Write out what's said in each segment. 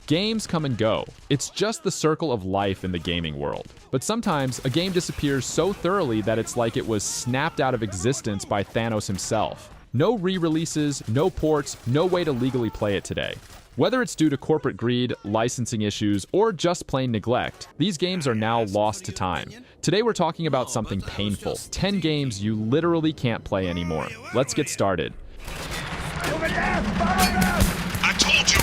Games come and go. It's just the circle of life in the gaming world. But sometimes, a game disappears so thoroughly that it's like it was snapped out of existence by Thanos himself. No re-releases, no ports, no way to legally play it today. Whether it's due to corporate greed, licensing issues, or just plain neglect, these games are now lost to time. Today we're talking about something painful. 10 games you literally can't play anymore. Let's get started. I told you!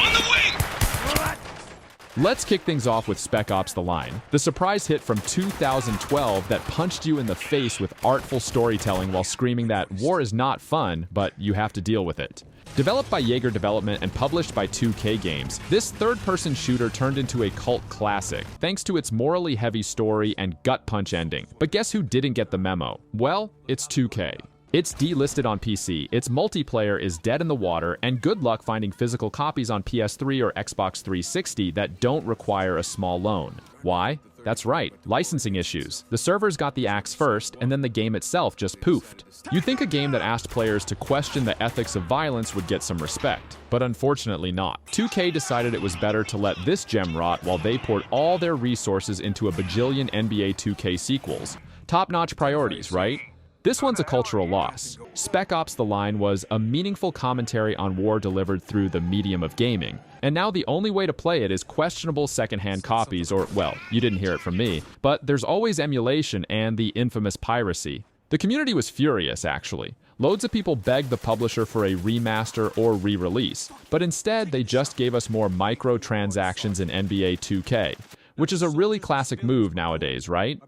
On the wing! Let's kick things off with Spec Ops: The Line, the surprise hit from 2012 that punched you in the face with artful storytelling while screaming that war is not fun, but you have to deal with it. Developed by Jaeger Development and published by 2K Games, this third-person shooter turned into a cult classic, thanks to its morally heavy story and gut-punch ending. But guess who didn't get the memo? Well, it's 2K. It's delisted on PC, its multiplayer is dead in the water, and good luck finding physical copies on PS3 or Xbox 360 that don't require a small loan. Why? That's right, licensing issues. The servers got the axe first, and then the game itself just poofed. You'd think a game that asked players to question the ethics of violence would get some respect, but unfortunately not. 2K decided it was better to let this gem rot while they poured all their resources into a bajillion NBA 2K sequels. Top-notch priorities, right? This one's a cultural loss. Spec Ops: The Line was a meaningful commentary on war delivered through the medium of gaming. And now the only way to play it is questionable secondhand copies, or, well, you didn't hear it from me, but there's always emulation and the infamous piracy. The community was furious, actually. Loads of people begged the publisher for a remaster or re-release, but instead they just gave us more microtransactions in NBA 2K, which is a really classic move nowadays, right?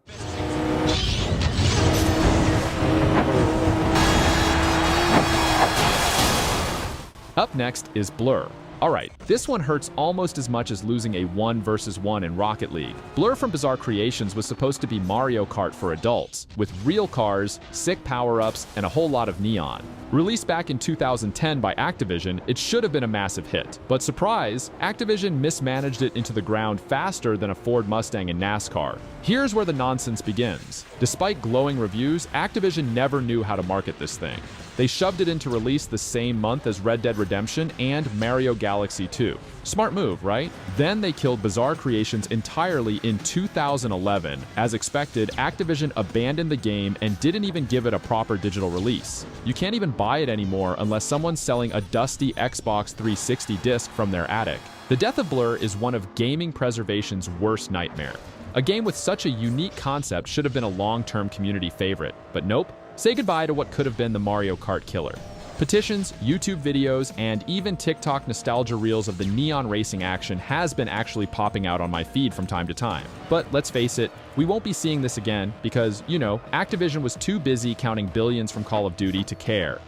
Up next is Blur. Alright, this one hurts almost as much as losing a 1 vs 1 in Rocket League. Blur from Bizarre Creations was supposed to be Mario Kart for adults, with real cars, sick power-ups, and a whole lot of neon. Released back in 2010 by Activision, it should have been a massive hit. But surprise, Activision mismanaged it into the ground faster than a Ford Mustang in NASCAR. Here's where the nonsense begins. Despite glowing reviews, Activision never knew how to market this thing. They shoved it into release the same month as Red Dead Redemption and Mario Galaxy 2. Smart move, right? Then they killed Bizarre Creations entirely in 2011. As expected, Activision abandoned the game and didn't even give it a proper digital release. You can't even buy it anymore unless someone's selling a dusty Xbox 360 disc from their attic. The death of Blur is one of gaming preservation's worst nightmare. A game with such a unique concept should have been a long-term community favorite, but nope. Say goodbye to what could have been the Mario Kart killer. Petitions, YouTube videos, and even TikTok nostalgia reels of the neon racing action has been actually popping out on my feed from time to time. But let's face it, we won't be seeing this again because, you know, Activision was too busy counting billions from Call of Duty to care.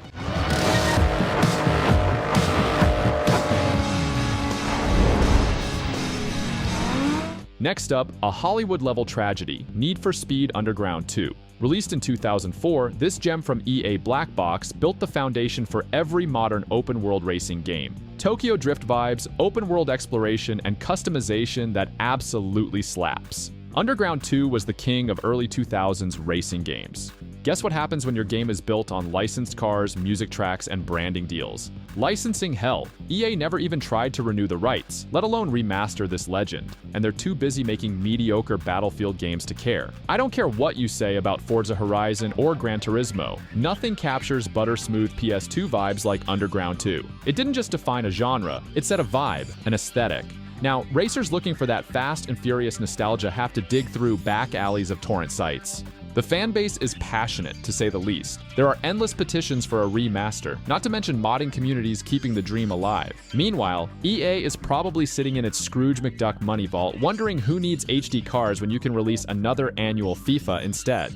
Next up, a Hollywood-level tragedy, Need for Speed Underground 2. Released in 2004, this gem from EA Black Box built the foundation for every modern open-world racing game. Tokyo Drift vibes, open-world exploration, and customization that absolutely slaps. Underground 2 was the king of early 2000s racing games. Guess what happens when your game is built on licensed cars, music tracks, and branding deals? Licensing hell. EA never even tried to renew the rights, let alone remaster this legend, and they're too busy making mediocre Battlefield games to care. I don't care what you say about Forza Horizon or Gran Turismo, nothing captures butter-smooth PS2 vibes like Underground 2. It didn't just define a genre, it set a vibe, an aesthetic. Now, racers looking for that fast and furious nostalgia have to dig through back alleys of torrent sites. The fan base is passionate, to say the least. There are endless petitions for a remaster, not to mention modding communities keeping the dream alive. Meanwhile, EA is probably sitting in its Scrooge McDuck money vault wondering who needs HD cars when you can release another annual FIFA instead.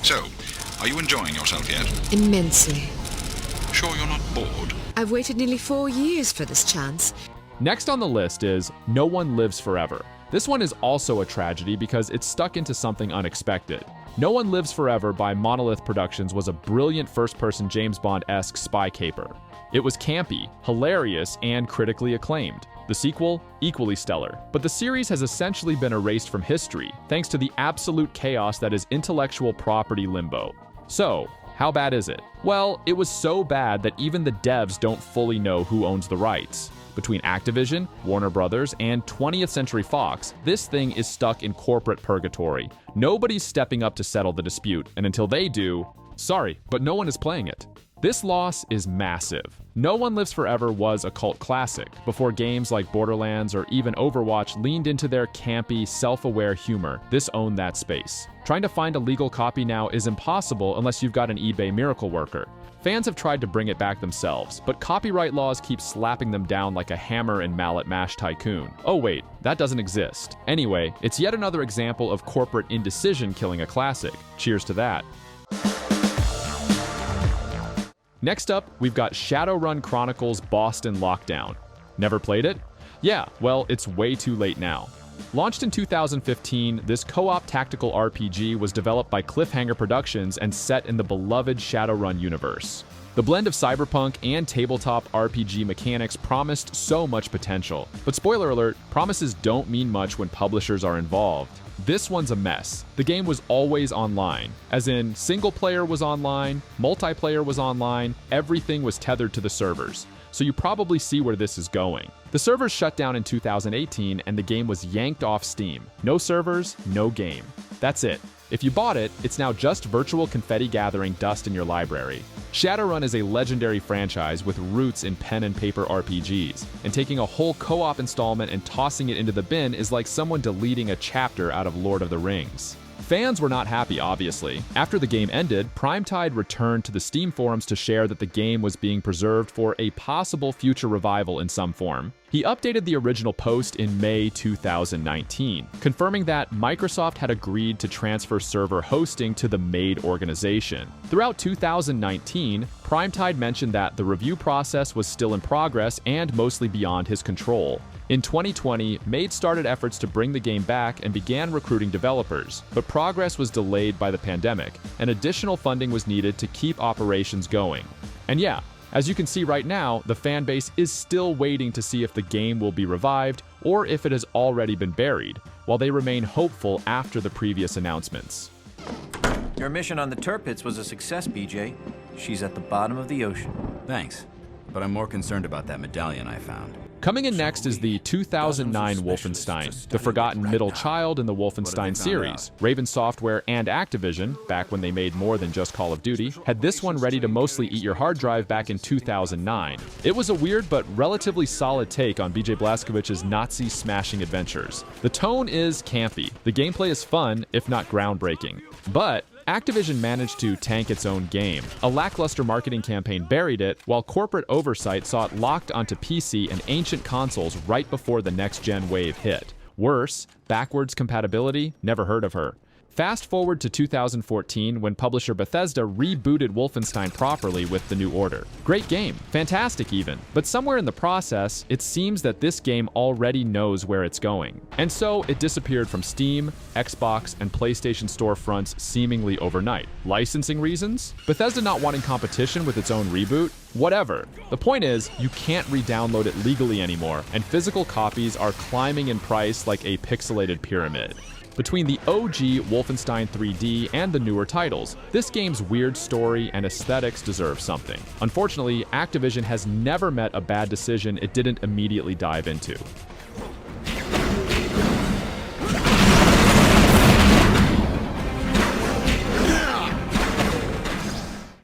So, are you enjoying yourself yet? Immensely. Sure you're not bored? I've waited nearly 4 years for this chance. Next on the list is No One Lives Forever. This one is also a tragedy because it's stuck into something unexpected. No One Lives Forever by Monolith Productions was a brilliant first-person James Bond-esque spy caper. It was campy, hilarious, and critically acclaimed. The sequel, equally stellar. But the series has essentially been erased from history, thanks to the absolute chaos that is intellectual property limbo. So, How bad is it? Well, it was so bad that even the devs don't fully know who owns the rights. Between Activision, Warner Brothers, and 20th Century Fox, this thing is stuck in corporate purgatory. Nobody's stepping up to settle the dispute, and until they do, sorry, but no one is playing it. This loss is massive. No One Lives Forever was a cult classic, before games like Borderlands or even Overwatch leaned into their campy, self-aware humor. This owned that space. Trying to find a legal copy now is impossible unless you've got an eBay miracle worker. Fans have tried to bring it back themselves, but copyright laws keep slapping them down like a hammer and mallet mash tycoon. Oh wait, that doesn't exist. Anyway, it's yet another example of corporate indecision killing a classic. Cheers to that. Next up, we've got Shadowrun Chronicles Boston Lockdown. Never played it? Yeah, well, it's way too late now. Launched in 2015, this co-op tactical RPG was developed by Cliffhanger Productions and set in the beloved Shadowrun universe. The blend of cyberpunk and tabletop RPG mechanics promised so much potential. But spoiler alert, promises don't mean much when publishers are involved. This one's a mess. The game was always online, as in single player was online, multiplayer was online, everything was tethered to the servers. So you probably see where this is going. The servers shut down in 2018 and the game was yanked off Steam. No servers, no game. That's it. If you bought it, it's now just virtual confetti gathering dust in your library. Shadowrun is a legendary franchise with roots in pen and paper RPGs, and taking a whole co-op installment and tossing it into the bin is like someone deleting a chapter out of Lord of the Rings. Fans were not happy, obviously. After the game ended, Primetide returned to the Steam forums to share that the game was being preserved for a possible future revival in some form. He updated the original post in May 2019, confirming that Microsoft had agreed to transfer server hosting to the MAID organization. Throughout 2019, Primetide mentioned that the review process was still in progress and mostly beyond his control. In 2020, MAID started efforts to bring the game back and began recruiting developers, but progress was delayed by the pandemic, and additional funding was needed to keep operations going. And yeah, as you can see right now, the fan base is still waiting to see if the game will be revived or if it has already been buried, while they remain hopeful after the previous announcements. Your mission on the Tirpitz was a success, BJ. She's at the bottom of the ocean. Thanks, but I'm more concerned about that medallion I found. Coming in next is the 2009 Wolfenstein, the forgotten middle child in the Wolfenstein series. Raven Software and Activision, back when they made more than just Call of Duty, had this one ready to mostly eat your hard drive back in 2009. It was a weird but relatively solid take on BJ Blazkowicz's Nazi smashing adventures. The tone is campy, the gameplay is fun, if not groundbreaking. But Activision managed to tank its own game. A lackluster marketing campaign buried it, while corporate oversight saw it locked onto PC and ancient consoles right before the next-gen wave hit. Worse, backwards compatibility, never heard of her. Fast forward to 2014 when publisher Bethesda rebooted Wolfenstein properly with The New Order. Great game, fantastic even, but somewhere in the process, it seems that this game already knows where it's going. And so it disappeared from Steam, Xbox, and PlayStation storefronts seemingly overnight. Licensing reasons? Bethesda not wanting competition with its own reboot? Whatever. The point is, you can't re-download it legally anymore, and physical copies are climbing in price like a pixelated pyramid. Between the OG Wolfenstein 3D and the newer titles, this game's weird story and aesthetics deserve something. Unfortunately, Activision has never met a bad decision it didn't immediately dive into.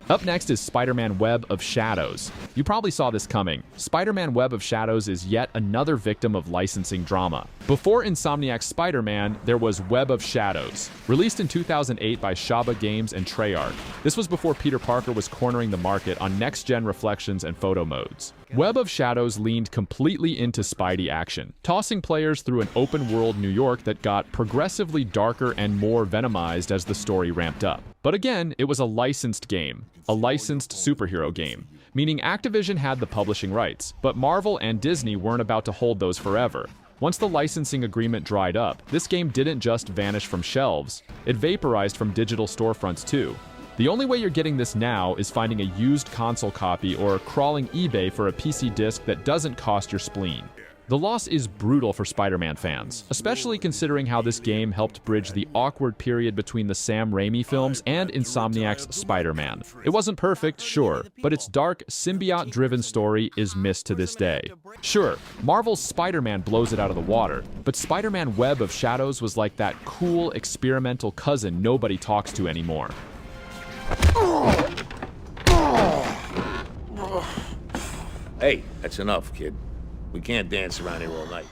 Up next is Spider-Man Web of Shadows. You probably saw this coming. Spider-Man Web of Shadows is yet another victim of licensing drama. Before Insomniac's Spider-Man, there was Web of Shadows, released in 2008 by Shaba Games and Treyarch. This was before Peter Parker was cornering the market on next-gen reflections and photo modes. Web of Shadows leaned completely into Spidey action, tossing players through an open-world New York that got progressively darker and more venomized as the story ramped up. But again, it was a licensed game, a licensed superhero game, meaning Activision had the publishing rights, but Marvel and Disney weren't about to hold those forever. Once the licensing agreement dried up, this game didn't just vanish from shelves, it vaporized from digital storefronts too. The only way you're getting this now is finding a used console copy or crawling eBay for a PC disc that doesn't cost your spleen. The loss is brutal for Spider-Man fans, especially considering how this game helped bridge the awkward period between the Sam Raimi films and Insomniac's Spider-Man. It wasn't perfect, sure, but its dark, symbiote-driven story is missed to this day. Sure, Marvel's Spider-Man blows it out of the water, but Spider-Man Web of Shadows was like that cool, experimental cousin nobody talks to anymore. Hey, that's enough, kid. We can't dance around here all night.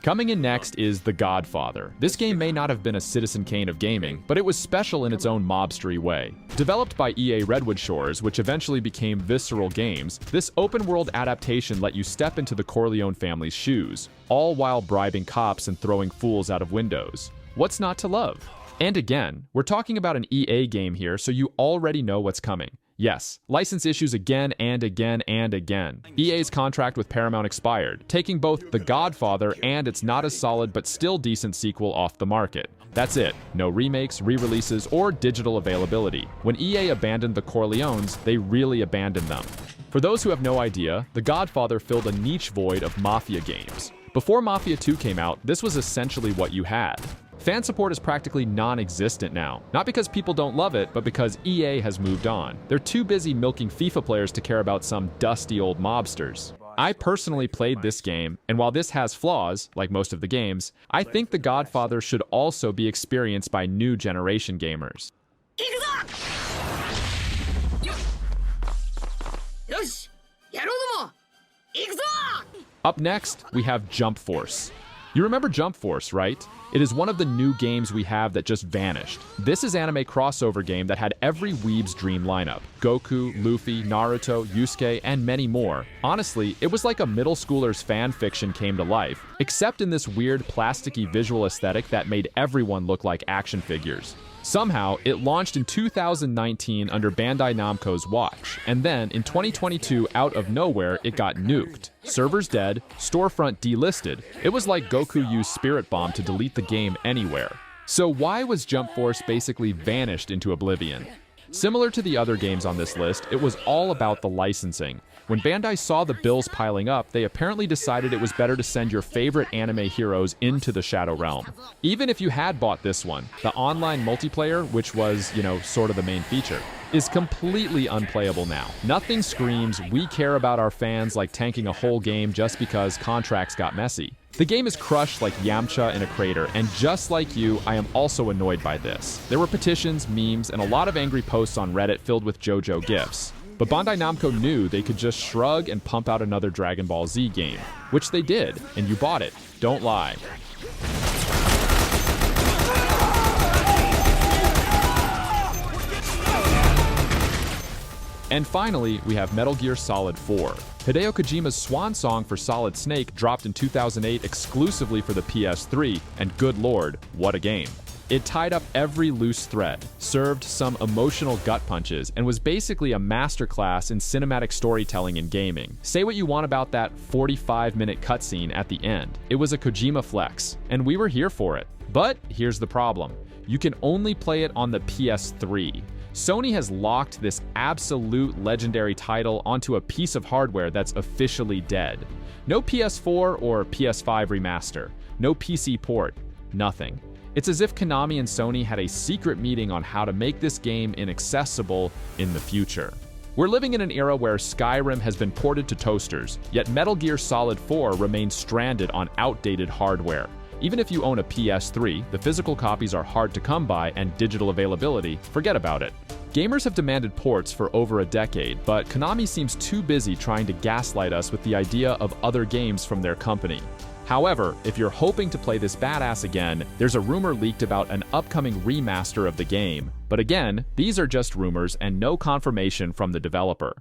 Coming in next is The Godfather. This game may not have been a Citizen Kane of gaming, but it was special in its own mobstery way. Developed by EA Redwood Shores, which eventually became Visceral Games, this open-world adaptation let you step into the Corleone family's shoes, all while bribing cops and throwing fools out of windows. What's not to love? And again, we're talking about an EA game here, so you already know what's coming. Yes, license issues again and again and again. EA's contract with Paramount expired, taking both The Godfather and its not as solid but still decent sequel off the market. That's it. No remakes, re-releases, or digital availability. When EA abandoned the Corleones, they really abandoned them. For those who have no idea, The Godfather filled a niche void of Mafia games. Before Mafia 2 came out, this was essentially what you had. Fan support is practically non-existent now. Not because people don't love it, but because EA has moved on. They're too busy milking FIFA players to care about some dusty old mobsters. I personally played this game, and while this has flaws, like most of the games, I think The Godfather should also be experienced by new generation gamers. Up next, we have Jump Force. You remember Jump Force, right? It is one of the new games we have that just vanished. This is anime crossover game that had every weeb's dream lineup. Goku, Luffy, Naruto, Yusuke, and many more. Honestly, it was like a middle schooler's fan fiction came to life, except in this weird plasticky visual aesthetic that made everyone look like action figures. Somehow, it launched in 2019 under Bandai Namco's watch, and then in 2022, out of nowhere, it got nuked. Servers dead, storefront delisted. It was like Goku used Spirit Bomb to delete the game anywhere. So why was Jump Force basically vanished into oblivion? Similar to the other games on this list, it was all about the licensing. When Bandai saw the bills piling up, they apparently decided it was better to send your favorite anime heroes into the Shadow Realm. Even if you had bought this one, the online multiplayer, which was, sort of the main feature, is completely unplayable now. Nothing screams, we care about our fans like tanking a whole game just because contracts got messy. The game is crushed like Yamcha in a crater, and just like you, I am also annoyed by this. There were petitions, memes, and a lot of angry posts on Reddit filled with JoJo gifs. But Bandai Namco knew they could just shrug and pump out another Dragon Ball Z game, which they did, and you bought it. Don't lie. And finally, we have Metal Gear Solid 4. Hideo Kojima's swan song for Solid Snake dropped in 2008 exclusively for the PS3, and good lord, what a game. It tied up every loose thread, served some emotional gut punches, and was basically a masterclass in cinematic storytelling in gaming. Say what you want about that 45-minute cutscene at the end. It was a Kojima flex, and we were here for it. But here's the problem. You can only play it on the PS3. Sony has locked this absolute legendary title onto a piece of hardware that's officially dead. No PS4 or PS5 remaster. No PC port. Nothing. It's as if Konami and Sony had a secret meeting on how to make this game inaccessible in the future. We're living in an era where Skyrim has been ported to toasters, yet Metal Gear Solid 4 remains stranded on outdated hardware. Even if you own a PS3, the physical copies are hard to come by, and digital availability, forget about it. Gamers have demanded ports for over a decade, but Konami seems too busy trying to gaslight us with the idea of other games from their company. However, if you're hoping to play this badass again, there's a rumor leaked about an upcoming remaster of the game. But again, these are just rumors and no confirmation from the developer.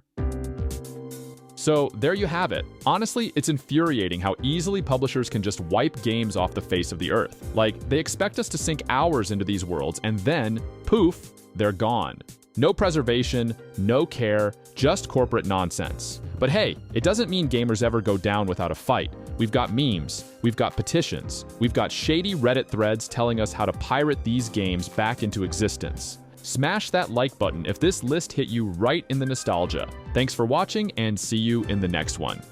So there you have it. Honestly, it's infuriating how easily publishers can just wipe games off the face of the earth. Like, they expect us to sink hours into these worlds and then, poof, they're gone. No preservation, no care, just corporate nonsense. But hey, it doesn't mean gamers ever go down without a fight. We've got memes, we've got petitions, we've got shady Reddit threads telling us how to pirate these games back into existence. Smash that like button if this list hit you right in the nostalgia. Thanks for watching, and see you in the next one.